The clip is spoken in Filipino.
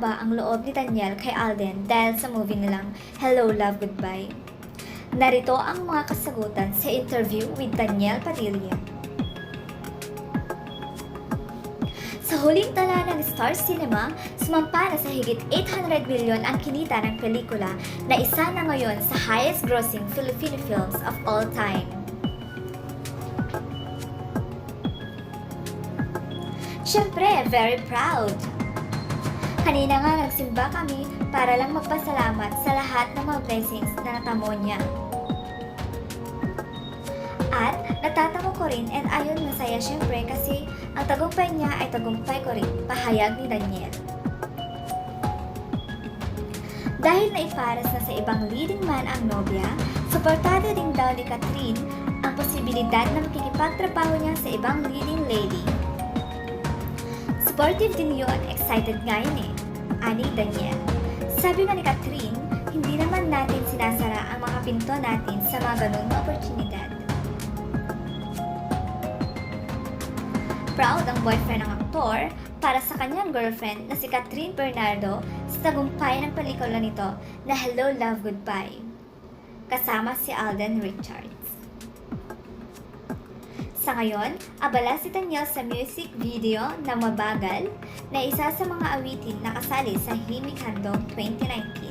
ba ang loob ni Daniel kay Alden dahil sa movie nilang Hello, Love, Goodbye? Narito ang mga kasagutan sa interview with Daniel Padilla. Sa huling tala ng Star Cinema, sumampa na sa higit 800 milyon ang kinita ng pelikula na isa na ngayon sa highest-grossing Filipino films of all time. Siyempre, very proud! Kanina nga nagsimba kami para lang magpasalamat sa lahat ng mga blessings na natamo niya. At natatamo ko rin and ayon masaya syempre kasi ang tagumpay niya ay tagumpay ko rin, pahayag ni Daniel. Dahil naiparas na sa ibang leading man ang nobya, suportado din daw ni Catherine ang posibilidad na makikipagtrabaho niya sa ibang leading lady. Supportive din yun, excited nga yun ani Daniel. Sabi nga ni Catherine, hindi naman natin sinasara ang mga pinto natin sa mga ganung oportunidad. Proud ang boyfriend ng aktor para sa kanyang girlfriend na si Catherine Bernardo sa tagumpay ng pelikula nito na Hello, Love, Goodbye, kasama si Alden Richards. Sa ngayon, abala si Daniel sa music video na Mabagal na isa sa mga awitin na kasali sa Himig Handog 2019.